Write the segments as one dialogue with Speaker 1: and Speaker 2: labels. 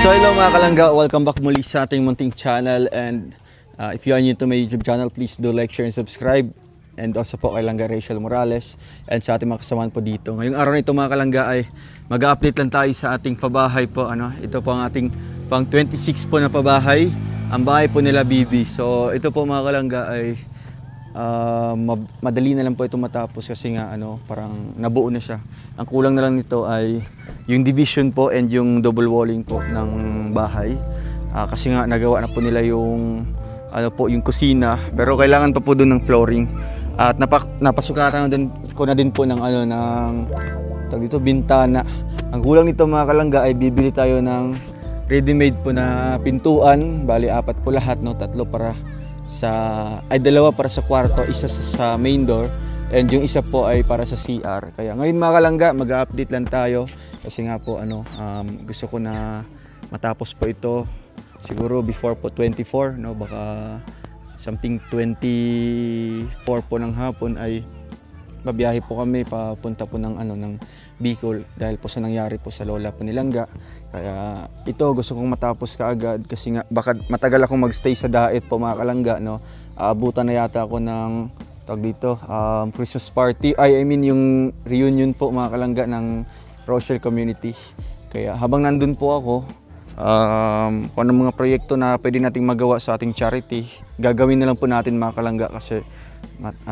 Speaker 1: So hello mga kalangga, welcome back muli sa ating munting channel, and if you are new to my YouTube channel, please do like, share, and subscribe. And also po kay Langga Rachel Morales and sa ating mga kasamahan po dito. Ngayong araw na ito mga kalangga ay mag-update lang tayo sa ating pabahay po. Ito po ang ating pang 26 po na pabahay, ang bahay po nila Bibi. So ito po mga kalangga ay madali na lang po ito matapos kasi nga parang nabuo na siya. Ang kulang na lang nito ay yung division po and yung double walling po ng bahay. Kasi nga nagawa na po nila yung yung kusina, pero kailangan pa po doon ng flooring. At napasukatan ko na din po ng bintana. Ang kulang nito mga kalangga ay bibili tayo ng ready-made po na pintuan. Bali 4 po lahat, tatlo para dalawa para sa kwarto, isa sa main door, and yung isa po ay para sa CR. Kaya ngayon mga kalangga, mag-update lang tayo kasi nga po gusto ko na matapos po ito siguro before po 24, baka something 24 po ng hapon ay babiyahe po kami papunta po ng Bicol dahil po sa nangyari po sa lola po ni Langga. Kaya ito gusto kong matapos kaagad kasi nga baka matagal akong magstay sa Daet po mga kalangga, aabutan na yata ako ng Christmas party, I mean yung reunion po mga kalangga ng Rochelle community. Kaya habang nandun po ako, kung anong mga proyekto na pwede nating magawa sa ating charity, gagawin na lang po natin mga kalangga kasi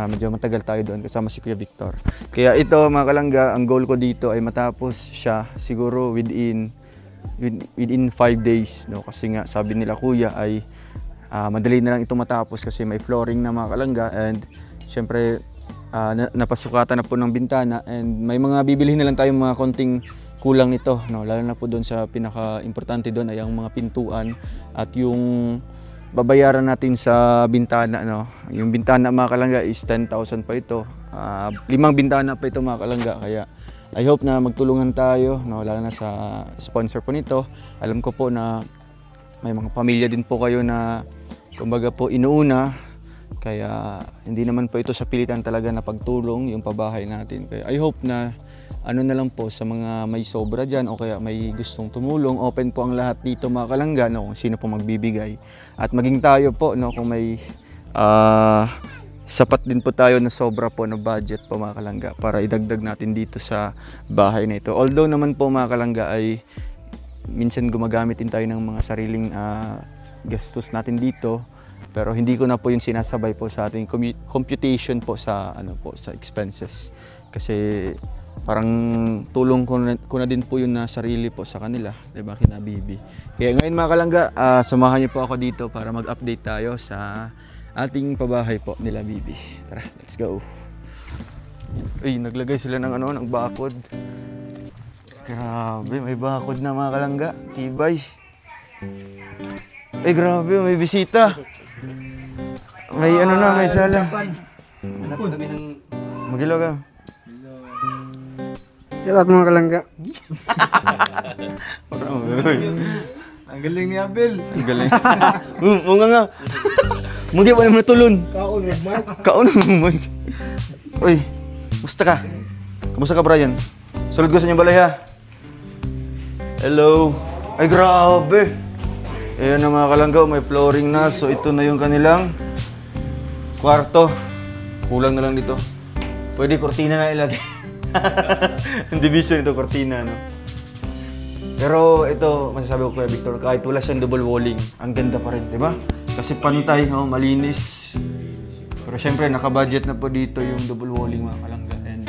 Speaker 1: medyo matagal tayo doon kasama si Kuya Victor. Kaya ito mga kalangga, ang goal ko dito ay matapos siya siguro within 5 days, kasi nga sabi nila kuya ay madali na lang ito matapos kasi may flooring na mga kalangga, and syempre napasukatan na po ng bintana, and may mga bibilihin na lang tayong mga konting kulang nito, lalo na po doon sa pinaka-importante doon ay ang mga pintuan at yung babayaran natin sa bintana. Yung bintana mga kalangga is 10,000 pa ito, 5 bintana pa ito mga kalangga. Kaya I hope na magtulungan tayo, lalo na sa sponsor po nito. Alam ko po na may mga pamilya din po kayo na kumbaga po inuuna, kaya hindi naman po ito sa pilitan talaga na pagtulong yung pabahay natin. Kaya I hope na na lang po sa mga may sobra dyan o kaya may gustong tumulong, open po ang lahat dito mga kalangga, kung sino po magbibigay. At maging tayo po, kung may sapat din po tayo na sobra po na budget po mga kalangga para idagdag natin dito sa bahay na ito. Although naman po mga kalangga ay minsan gumagamit din tayo ng mga sariling gastos natin dito, pero hindi ko na po yung sinasabay po sa ating computation po sa sa expenses, kasi parang tulong ko na din po yun na sarili po sa kanila, diba, kina Bibi. Kaya ngayon mga kalangga, samahan niyo po ako dito para mag-update tayo sa ating pabahay po nila Bibi. Tara, let's go. Ay, naglagay sila ng ng bakod. Grabe, may bakod na mga kalangga, tibay. Ay, grabe, may bisita. May may sala. Magilaw ka.
Speaker 2: Yalat mga kalangga.
Speaker 3: Ang galing ni Abel.
Speaker 1: Ang galing. Nga. Mungkin pa naman natulon.
Speaker 2: Kaon ng mic.
Speaker 1: Kaon ng mic. Uy, musta ka? Kamusta ka, Brian? Sulod ko sa inyong balay, ha? Hello. Ay, grabe. Ayan na mga kalangga, may flooring na. So ito na yung kanilang kwarto. Kulang na lang dito. Pwede kortina na ilagay. Ang division ito, kortina, Pero ito, masasabi ko Kuya Victor, kahit wala siyang double walling, ang ganda pa rin, di ba? Kasi pantay, malinis. Pero syempre, naka-budget na po dito yung double walling mga kalangga. And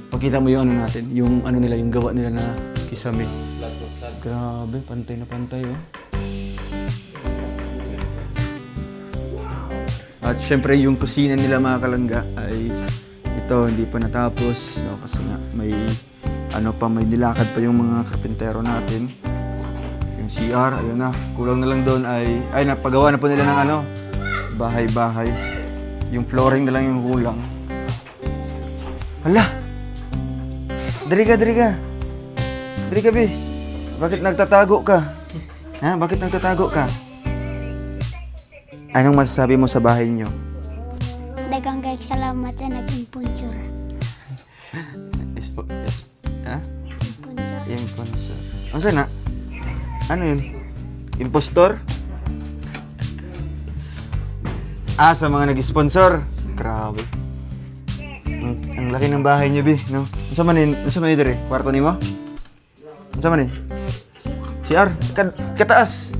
Speaker 1: pagkita mo yung natin, yung nila, yung gawa nila na kisame. Grabe, pantay na pantay, At syempre, yung kusina nila mga kalangga ay ito, hindi pa natapos, kasi nga may may nilakad pa yung mga karpentero natin. Yung CR, ayun na, kulang na lang doon ay napagawa na po nila ng bahay-bahay. Yung flooring na lang yung kulang. Hala! Dari ka, Bi. Bakit nagtatago ka? Ha? Bakit nagtatago ka? Anong masasabi mo sa bahay niyo?
Speaker 4: Dagang salamat sa naging sponsor.
Speaker 1: Ha?
Speaker 4: Sponsor.
Speaker 1: Yung sponsor. Ang sana? Ano yun? Impostor? Ah, sa mga nag-sponsor. Grabe. Ang laki ng bahay niyo, Bi, no? Ano man yun dire? Kwarto ni mo? Ano man yun? CR, kataas.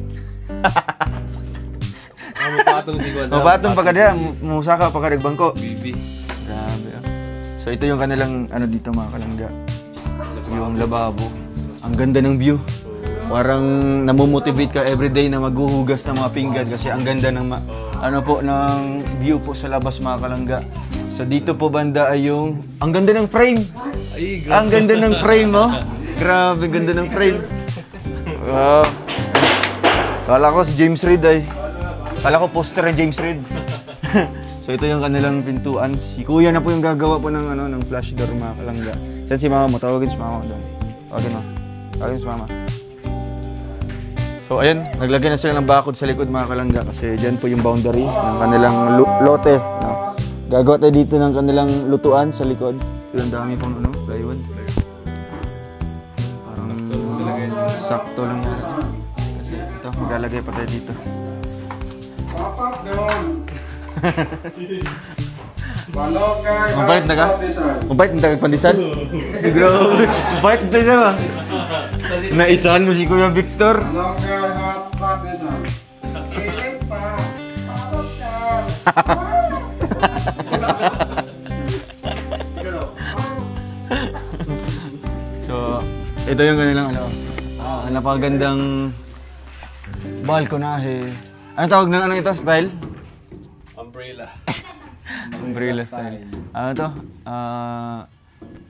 Speaker 3: Mapatong siguro.
Speaker 1: Mapatong pa ka dira, musaka pa ka nagbangko.
Speaker 3: Bibi.
Speaker 1: Grabe, ah. So ito yung kanilang, ano dito mga kalangga. Yung lababo. Ang ganda ng view. Parang namomotivate ka everyday na maghuhugas ng mga pinggan kasi ang ganda ng ng view po sa labas mga kalangga. So dito po banda ay yung ang ganda ng frame.
Speaker 3: Ay,
Speaker 1: Ang ganda ng frame, oh. Grabe, ganda ng frame. Wow. Kala ko si James Reid ay. Kala ko poster ni James Reid. So ito yung kanilang pintuan. Si Kuya na po yung gagawa po ng ng flash door mga kalangga. Saan si Mama mo? Tawagin si Mama mo doon. Tawagin mo. Tawagin si Mama. So ayun, naglagay na sila ng bakod sa likod mga kalangga kasi dyan po yung boundary ng kanilang lote. No? Gagawa tayo dito ng kanilang lutuan sa likod. Yung dami pong plywood. Parang sakto lang yan. Kasi ito, maglalagay pa tayo dito. Mabait na ka? Mabait na kagpandisal? Grabe. Mabait na siya ba? Naisahan mo si Kuya Victor. So, ito yung kanilang napakagandang balkonahe. Ano tawag ng ito? Style?
Speaker 3: Umbrella.
Speaker 1: Umbrella style. Ano to?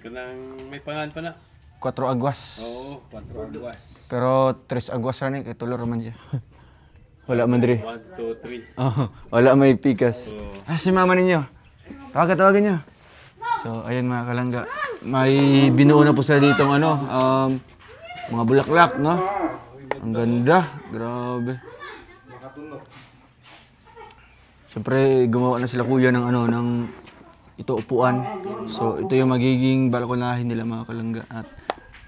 Speaker 3: Kanang may pangalan pa na.
Speaker 1: 4 agwas.
Speaker 3: Oo, 4 agwas.
Speaker 1: Pero 3 agwas rin kay tulo man siya. Wala man diri.
Speaker 3: 1, 2, 3.
Speaker 1: Oh, wala may pikas. Si mama ninyo. Tawagan niyo. So, ayun mga kalangga. May binuo na po sila dito mga bulaklak, no? Ang ganda. Grabe. Siyempre, gumawa na sila kuya ng ng ito upuan. So, ito yung magiging balkonahin nila mga kalangga. At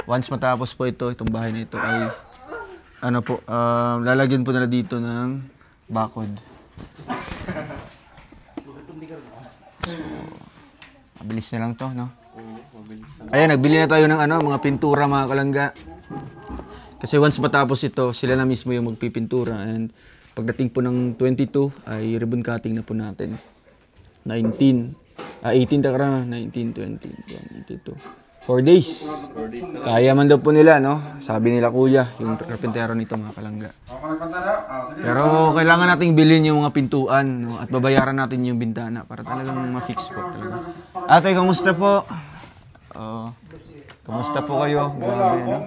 Speaker 1: once matapos po itong bahay na ito ay lalagyan po nila dito ng bakod. So, mabilis na lang to, no? Ayan, nagbili na tayo ng mga pintura mga kalangga. Kasi once matapos ito, sila na mismo yung magpipintura. And pagdating po ng 22 ay ribbon cutting na po natin. 18 takara, 19, 20, 22. 4 days. Kaya man daw po nila, no? Sabi nila kuya, yung karpentero nito mga kalangga. Pero kailangan nating bilhin yung mga pintuan, no? At babayaran natin yung bintana para talagang ma-fix po talaga. Ate, kamusta po? Kamusta po kayo? Grabe, no?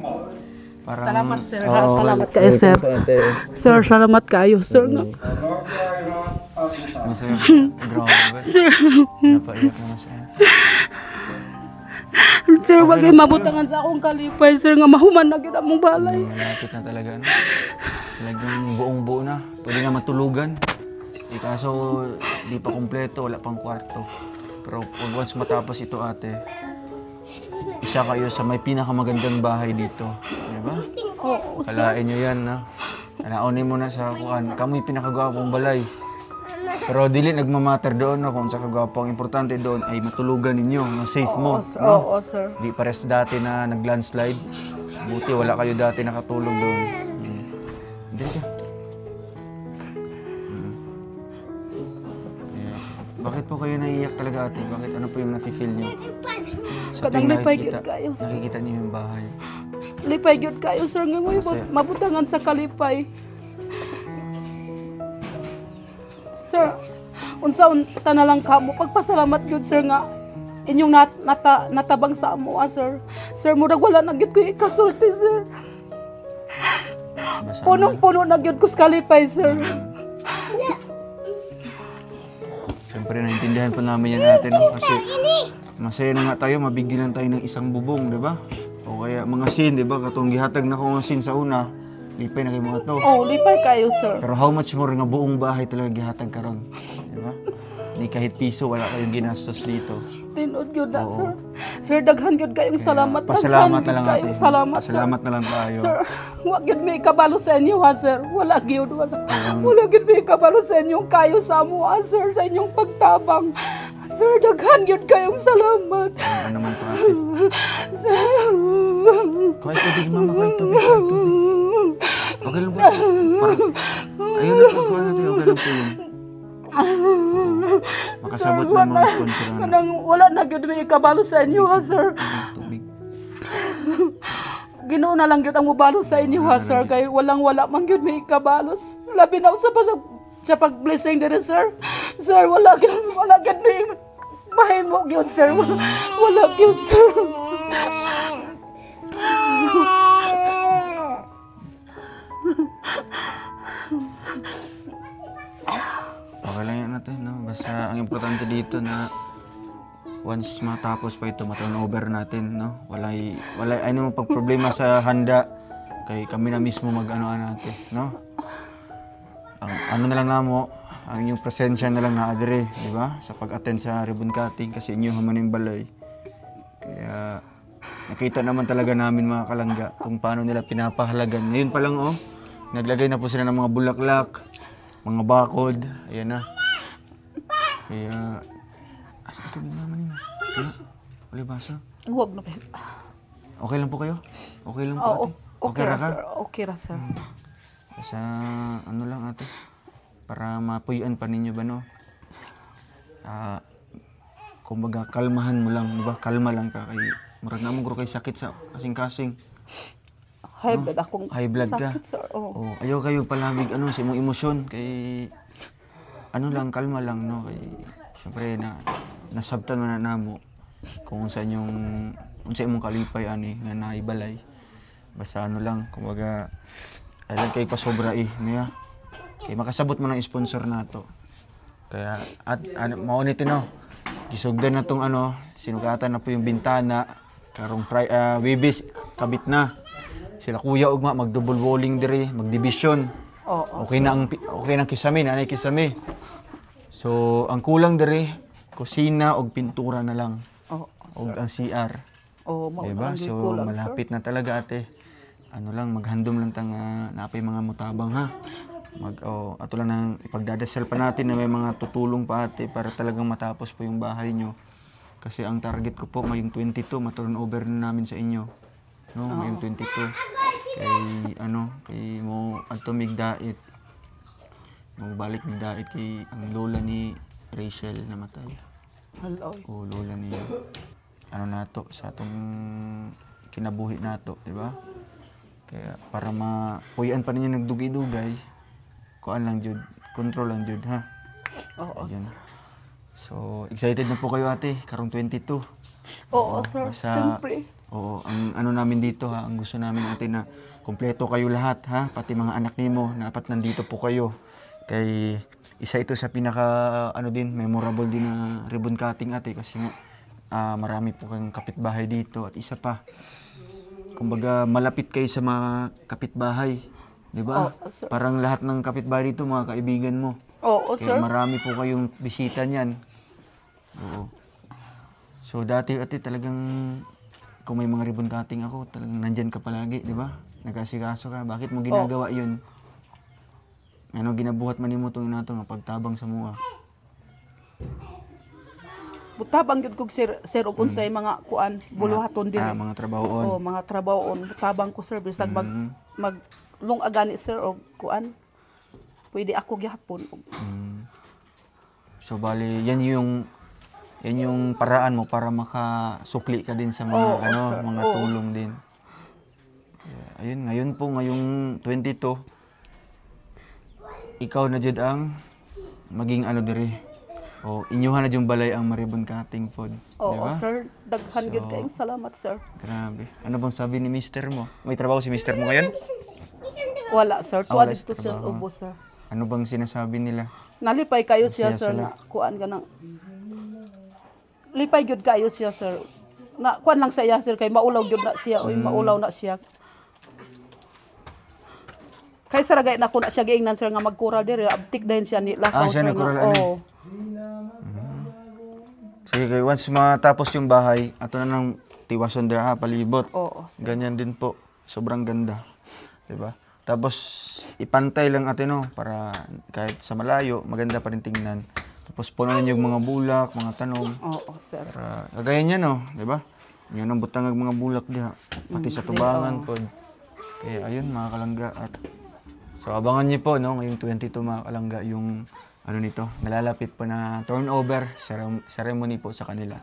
Speaker 1: Parang,
Speaker 5: Salamat sir. Salamat kayo sir. Sir, salamat kayo sir.
Speaker 1: Masaya. Grabe. Napaiyak na masaya.
Speaker 5: Sir, wag kayo mabutangan sa akong kalipay sir nga mahuman na kita mong balay.
Speaker 1: Malapit na talaga, no? Talagang buong buo na. Pwede nga matulugan. Kaso di pa kumpleto, wala pang kwarto. Pero once matapos ito ate, isa kayo sa may pinakamagandang bahay dito. Diba?
Speaker 5: Oo, sir.
Speaker 1: Kalain nyo yan, no? Alaunin mo na sa kuan. Kamo'y pinakagwapong balay. Pero dili nagmamatter doon, no? Kung sa kagwapo, ang importante doon ay matulugan ninyo, na safe mo. No?
Speaker 5: Oo, sir.
Speaker 1: Di pares dati na nag-landslide. Buti wala kayo dati nakatulog doon. Hindi ka. Bakit po kayo naiiyak talaga ate? Bakit ano po yung nafe-feel nyo? Sa
Speaker 5: Kadang
Speaker 1: tuwing
Speaker 5: lipay gyud kayo, sir.
Speaker 1: nakikita nyo yung bahay.
Speaker 5: Lipay gyud kayo sir nga mo mabutangan sa kalipay. Sir, unsa na lang kamo pagpasalamat gyud sir nga inyong natabang sa amo sir. Sir, murag wala na gyud ko ikasulti sir. Punong-puno na gyud ko sa kalipay sir.
Speaker 1: Siyempre, naintindihan po namin yan natin, no? Kasi masaya na nga tayo, mabigyan tayo ng isang bubong, di ba? O kaya mga sin, di ba? Katong gihatag na ko mga sin sa una, lipay na kayo mga to.
Speaker 5: Oh, lipay kayo sir.
Speaker 1: Pero how much more nga buong bahay talaga gihatag karon, di ba? Di kahit piso, wala kayong ginastos dito.
Speaker 5: tinod yun na,
Speaker 1: Oo.
Speaker 5: sir. Sir, daghan yun kayong
Speaker 1: Kaya
Speaker 5: salamat.
Speaker 1: pasalamat na
Speaker 5: Daghan
Speaker 1: lang
Speaker 5: gyud
Speaker 1: ate.
Speaker 5: kayong salamat, sir.
Speaker 1: Pasalamat na lang tayo.
Speaker 5: Sir, wag yun may kabalo sa inyo, ha, sir. Wala yun, wala. Wala yun may kabalo sa inyong kayo sa amo, ha, sir, sa inyong pagtabang. Sir, daghan yun kayong salamat.
Speaker 1: Ano naman po ate? Kahit tubig mama, kahit tubig. Okay lang po. Ayun na po po ate, okay lang po yun. Makasabot na mga sponsor na
Speaker 5: Kanang wala na yun may kabalo sa inyo, ha, sir.
Speaker 1: tubig.
Speaker 5: Ginoo na lang yun ang mubalo sa inyo, ha, sir. Kay walang-wala man yun may kabalos. Labi na usa pa sa pag-blessing din, sir. Sir, wala yun may mahimok yun, sir. Wala yun, sir.
Speaker 1: Okay lang yan natin, no? Basta ang importante dito na once matapos pa ito, ma-turnover natin, no? Walay ano pag problema sa handa, kay kami na mismo mag-ano natin, no? Ang ano na lang namo, ang inyong presensya na lang na adre, di ba? Sa pag-attend sa ribbon cutting kasi inyo man yung balay. Kaya nakita naman talaga namin mga kalangga kung paano nila pinapahalagan. Ngayon pa lang, oh, naglagay na po sila ng mga bulaklak, mga bakod, ayan na. Kaya, asa ito naman yun? Wala basa?
Speaker 5: Huwag na,
Speaker 1: Okay lang po kayo? Okay lang po ate?
Speaker 5: okay
Speaker 1: ra
Speaker 5: ra,
Speaker 1: ka?
Speaker 5: sir. Okay ra, sir.
Speaker 1: Basta, ano lang ate, para mapuyuan pa ninyo ba no? Kumbaga, kalmahan mo lang, di ba? Kalma lang ka kay, murag na mo kay sakit sa kasing-kasing.
Speaker 5: High blood akong
Speaker 1: High blood ka?
Speaker 5: sakit, sir. Oh.
Speaker 1: Oh, ayaw kayo palamig ano sa imong emosyon kay ano lang kalma lang no kay syempre nasabtan man na namo kung sa inyong unsa imong kalipay ani nga naibalay. Basta ano lang kumbaga alam kay pasobra niya. Kay makasabot mo ng sponsor nato. Kaya at ano mao nito no. Gisugdan na tong ano sinugatan na po yung bintana karong Webis kabit na. Sila kuya ugma mag-double walling dire, mag-division.
Speaker 5: Oo.
Speaker 1: Okay na kisame, nanay kisame. So, ang kulang dire, kusina og pintura na lang.
Speaker 5: Oo.
Speaker 1: Og ang CR.
Speaker 5: Oh,
Speaker 1: Diba? So, malapit na talaga ate. Ano lang, maghandom lang tang napay mga mutabang ha. Ato lang nang ipagdadasal pa natin na may mga tutulong pa ate para talagang matapos po yung bahay nyo. Kasi ang target ko po ngayong 22, ma-turn over na namin sa inyo. No, ngayong 22. Kay mo adto migdait. Mo balik migdait kay ang lola ni Rachel namatay.
Speaker 5: Hello.
Speaker 1: O lola niya. Ano nato sa atong kinabuhi nato, di ba? Kaya para mapuyan pa ninyo nagdugi-dugay, kuan lang jud, control lang jud ha.
Speaker 5: Oo.
Speaker 1: Ayun. So, excited na po kayo ate, karong 22.
Speaker 5: Oo, sir.
Speaker 1: Basta,
Speaker 5: Siyempre.
Speaker 1: oo, ang ano namin dito ha, ang gusto namin ate na kompleto kayo lahat ha, pati mga anak nimo na apat nandito po kayo. Kay isa ito sa pinaka ano din, memorable din na ribbon cutting ate kasi marami po kang kapitbahay dito at isa pa. Kumbaga malapit kayo sa mga kapitbahay, 'di ba?
Speaker 5: Oo, sir.
Speaker 1: Parang lahat ng kapitbahay dito mga kaibigan mo.
Speaker 5: Oo,
Speaker 1: Kaya
Speaker 5: sir.
Speaker 1: marami po kayong bisita niyan. Oo. So dati ate talagang kung may mga ribbon cutting ako, talagang nandyan ka palagi, di ba? Nag-asikaso ka. Bakit mo ginagawa yun? Ano ginabuhat man nimo tong inato nga pagtabang sa mua?
Speaker 5: Butabang gyud kog sir og unsay mga kuan buluhaton din.
Speaker 1: Mga trabahoon.
Speaker 5: Oh, mga trabahoon. Butabang ko sir bisag mag long agani sir og kuan. Pwede ako gyapon.
Speaker 1: So bali yan yung paraan mo para makasukli ka din sa mga
Speaker 5: sir.
Speaker 1: mga tulong din. Kaya, ayun ngayon po ngayong 22 ikaw na jud ang maging ano diri. O inyuhan na yung balay ang maribon cutting pod,
Speaker 5: Oo,
Speaker 1: di ba?
Speaker 5: sir. Daghan gyud kayong salamat sir.
Speaker 1: Grabe. Ano bang sabi ni mister mo? May trabaho si mister mo ngayon?
Speaker 5: Wala sir.
Speaker 1: Wala
Speaker 5: Tuwa dito
Speaker 1: sa
Speaker 5: siya sa
Speaker 1: trabaho.
Speaker 5: ubo sir.
Speaker 1: Ano bang sinasabi nila?
Speaker 5: Nalipay kayo siya
Speaker 1: Masaya
Speaker 5: sir
Speaker 1: sila.
Speaker 5: na kuan ganang. Lipay gyud kayo siya sir. Na kuan lang sa iya sir kay maulaw gyud na siya oy maulaw na siya. Kay sir gay na ko na siya giingnan sir nga magkural diri abtik dahin siya ni lakaw
Speaker 1: Siya
Speaker 5: sir.
Speaker 1: nagkural, ano?
Speaker 5: Oo.
Speaker 1: So Sige, kay once matapos yung bahay, ato na ng tiwason dira palibot.
Speaker 5: Oo, sir.
Speaker 1: Ganyan din po. Sobrang ganda. 'Di ba? Tapos ipantay lang ate no para kahit sa malayo, maganda pa rin tingnan. Tapos punuan yung mga bulak, mga tanom.
Speaker 5: Oo, sir.
Speaker 1: Para kagaya niya no, 'di ba? Yan ang butangag mga bulak diha. Pati sa tubangan pod. Kaya ayun mga kalangga at so abangan niyo po no ngayong 22 mga kalangga yung ano nito, nalalapit po na turnover ceremony po sa kanila.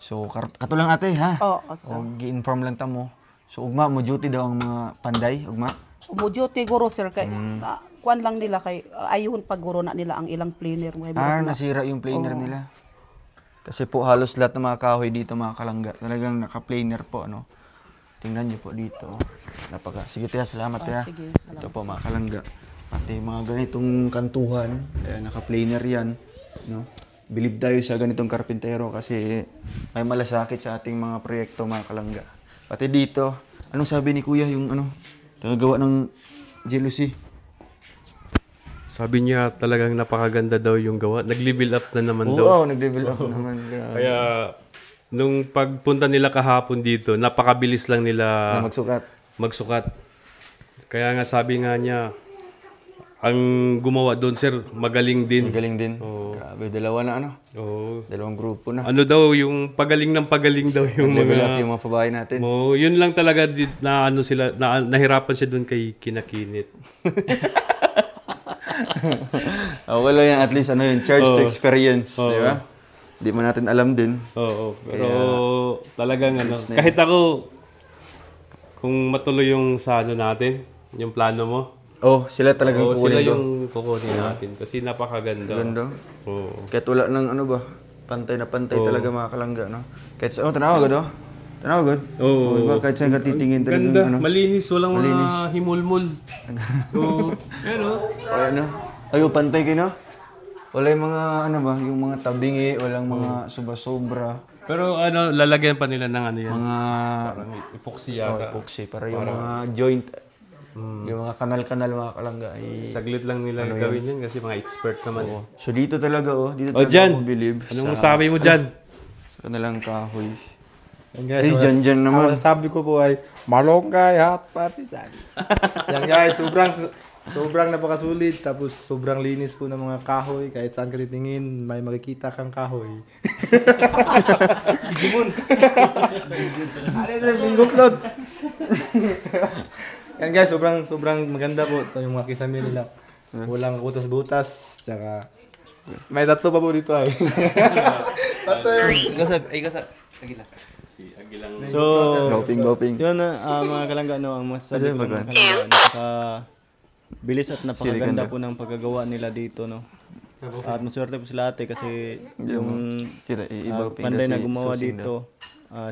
Speaker 1: So kato lang ate ha.
Speaker 5: Oo, sir.
Speaker 1: O gi-inform lang ta mo. So ugma mo duty daw ang mga panday, ugma.
Speaker 5: Umudyoti guro sir kay kuan lang nila kay ayun pag guro na nila ang ilang planer mo.
Speaker 1: Nasira yung planer nila. Kasi po halos lahat ng mga kahoy dito mga kalangga, talagang naka-planer po ano. Tingnan niyo po dito. Sige tiya, salamat tiya.
Speaker 5: Sige, salamat.
Speaker 1: Ito po mga kalangga. Pati mga ganitong kantuhan, naka-planer yan, no? Believe tayo sa ganitong karpintero kasi may malasakit sa ating mga proyekto mga kalangga. Pati dito, anong sabi ni Kuya yung ano, tagagawa ng jealousy?
Speaker 3: Sabi niya talagang napakaganda daw yung gawa. Nag-level up na naman daw.
Speaker 1: Oo, nag-develop naman.
Speaker 3: Kaya nung pagpunta nila kahapon dito, napakabilis lang nila
Speaker 1: Na magsukat.
Speaker 3: magsukat. Kaya nga sabi nga niya, ang gumawa doon sir, magaling din.
Speaker 1: Galing din.
Speaker 3: Oo.
Speaker 1: Grabe, dalawa na ano.
Speaker 3: Oo.
Speaker 1: Dalawang grupo na.
Speaker 3: Ano daw yung pagaling ng pagaling daw yung
Speaker 1: Level up
Speaker 3: mga
Speaker 1: yung mga pabahay natin.
Speaker 3: yun lang talaga na ano sila nahirapan siya doon kay Kinakinit.
Speaker 1: Wala yan, at least ano yun, charge to experience, di ba? Di mo natin alam din.
Speaker 3: Oo, pero talagang ano, kahit ako kung matuloy yung sa ano natin, yung plano mo.
Speaker 1: Sila talagang
Speaker 3: Sila
Speaker 1: kukunin do.
Speaker 3: yung kukunin natin kasi napakaganda.
Speaker 1: Ganda.
Speaker 3: Oo.
Speaker 1: Kahit wala ng ano ba, pantay na pantay talaga mga kalangga, no? Kahit sa, tanaw agad oh. Tanaw agad.
Speaker 3: Oo.
Speaker 1: Diba? Kahit saan ka titingin talagang
Speaker 3: Ganda,
Speaker 1: ano.
Speaker 3: malinis, walang mga himulmul. Oo. Ano?
Speaker 1: Ano? Ayo, pantay kayo, no? Wala yung mga, ano ba, yung mga tabingi, walang mga sobra-sobra.
Speaker 3: Pero ano, lalagyan pa nila ng ano yan.
Speaker 1: Mga
Speaker 3: Parang epoxy yata.
Speaker 1: epoxy, para yung mga joint, yung mga kanal-kanal mga kalangga ay...
Speaker 3: Saglit lang nila gawin yan kasi mga expert naman.
Speaker 1: So dito talaga dito talaga
Speaker 3: Jan,
Speaker 1: ako believe
Speaker 3: anong masabi mo dyan?
Speaker 1: sa kanilang kahoy.
Speaker 2: Guys,
Speaker 1: Ay, dyan naman.
Speaker 2: Ang sabi ko po ay malonggay hot partisan. Yan guys, sobrang napakasulit tapos sobrang linis po ng mga kahoy kahit saan ka titingin may makikita kang kahoy. Gimon. Ano ito bingo plot? Yan guys, sobrang maganda po ito yung mga kisame nila. Walang butas-butas tsaka may tatlo pa po dito ay. Tatlo.
Speaker 6: So,
Speaker 1: Goping.
Speaker 6: yun na mga kalangga, no, ang masasabi ko mga kalangga, napaka-bilis at napakaganda po ng pagkagawa nila dito, no. At maswerte po sila ate kasi yung panday na gumawa dito,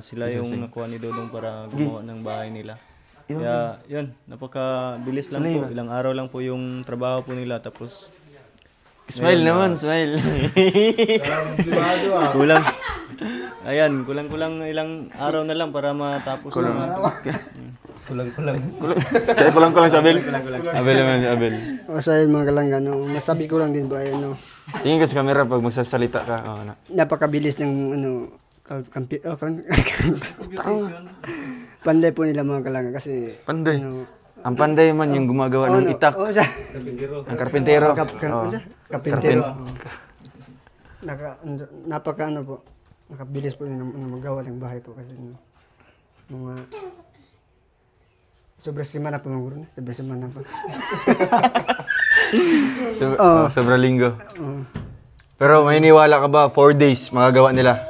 Speaker 6: sila yung nakuha ni Dodong para gumawa ng bahay nila. Kaya yun, napaka-bilis lang po, ilang araw lang po yung trabaho po nila tapos
Speaker 1: Smile naman, smile.
Speaker 6: kulang. Ayan, kulang-kulang ilang araw na lang para matapos na. Kulang-kulang.
Speaker 1: Kaya kulang sa Abel. Abel naman, Abel.
Speaker 2: Sa mga kalangga, no, masabi ko lang din po ay ano,
Speaker 1: Tingin ka sa camera pag magsasalita ka.
Speaker 2: napakabilis ng ano, panday po nila mga kalangga kasi
Speaker 1: Panday. Ang panday man yung gumagawa ng itak.
Speaker 2: siya.
Speaker 1: Ang karpintero.
Speaker 2: Kapintero. Napaka ano po, nakabilis po nila magawa ng bahay po kasi mga sobrang semana pa mga guro na. Sobrang semana pa.
Speaker 1: Sobrang linggo. Pero may iniwala ka ba, 4 days magagawa nila?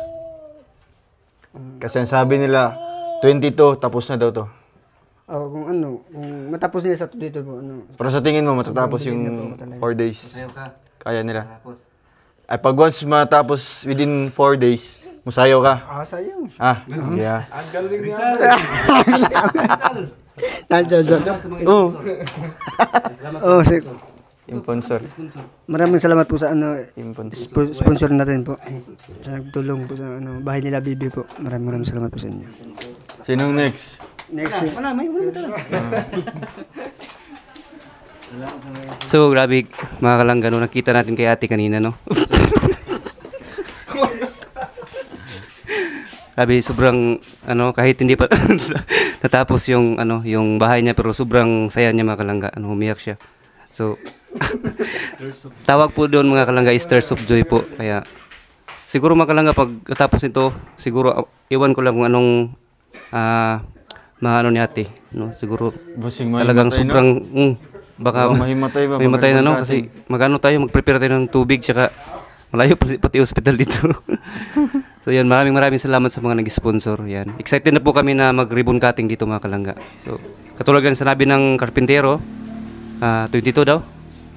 Speaker 1: Kasi ang sabi nila, 22, tapos na daw to.
Speaker 2: Kung matapos nila sa dito po, ano.
Speaker 1: Pero sa tingin mo, matatapos yung 4 days? Kaya nila? Ay, pag once matapos within 4 days, musayaw ka?
Speaker 2: Sayang.
Speaker 1: Yeah.
Speaker 2: Ang galing niya. Nandiyan.
Speaker 1: Imponsor.
Speaker 2: Maraming salamat po sa
Speaker 1: Imponsor.
Speaker 2: sponsor natin po. Sa nagtulong po sa bahay nila Bibi po. Maraming salamat po sa inyo.
Speaker 1: Sinong next?
Speaker 2: Next week.
Speaker 7: So, grabe mga kalangga, no, nakita natin kay ate kanina, no? Sabi sobrang kahit hindi pa natapos yung yung bahay niya, pero sobrang saya niya mga kalangga, umiyak siya. So tawag po doon mga kalangga is tears of joy po. Kaya siguro mga kalangga pag natapos nito, siguro iwan ko lang kung anong ni ate, siguro talagang sobrang baka mahimatay na kasi mag-prepare tayo ng tubig, tsaka malayo pati hospital dito. So yan, maraming salamat sa mga nag-sponsor. Yan. Excited na po kami na mag-ribbon cutting dito mga kalangga. So katulad ng sinabi ng karpintero, 22 daw.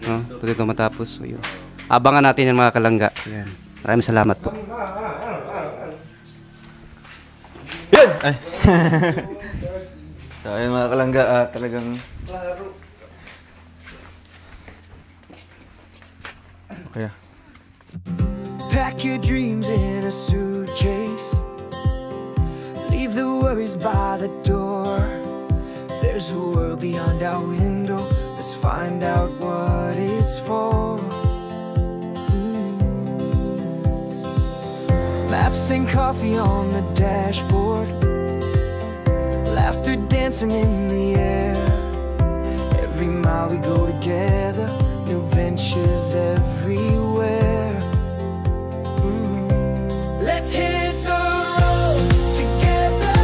Speaker 7: 22 matapos. So yun. Abangan natin yan mga kalangga. Yan. Maraming salamat po.
Speaker 1: Yan! Ay. So ayun mga kalangga, talagang okay.
Speaker 8: Pack your dreams in a suitcase. Leave the worries by the door. There's a world beyond our window. Let's find out what it's for. Maps and coffee on the dashboard. Laughter dancing in the air. Every mile we go together. New ventures everywhere. Let's hit the road together,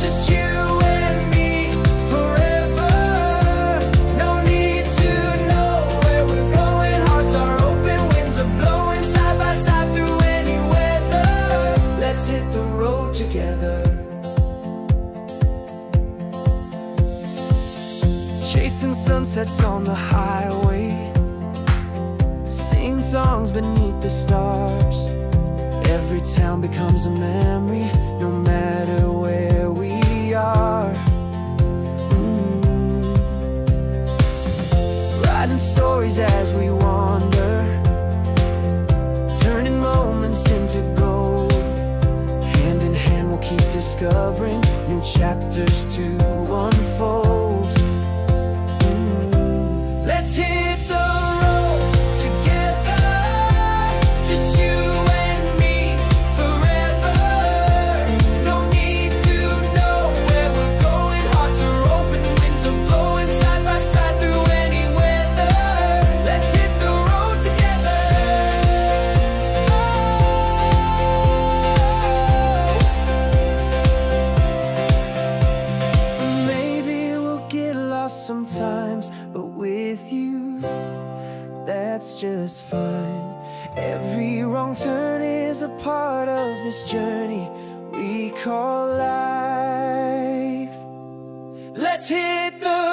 Speaker 8: just you and me forever. No need to know where we're going. Hearts are open, winds are blowing, side by side through any weather. Let's hit the road together. Chasing sunsets on the highway, sing songs beneath the stars. Every town becomes a memory, no matter where we are. Writing stories as we wander, turning moments into gold. Hand in hand we'll keep discovering new chapters to unfold. Let's hit the road together, just you and me forever. No need to know where we're going. Hearts are open, winds are blowing, side by side through any weather. Let's hit the road together. Maybe we'll get lost sometimes, but with you, that's just fine. Every wrong turn is a part of this journey we call life. Let's hit the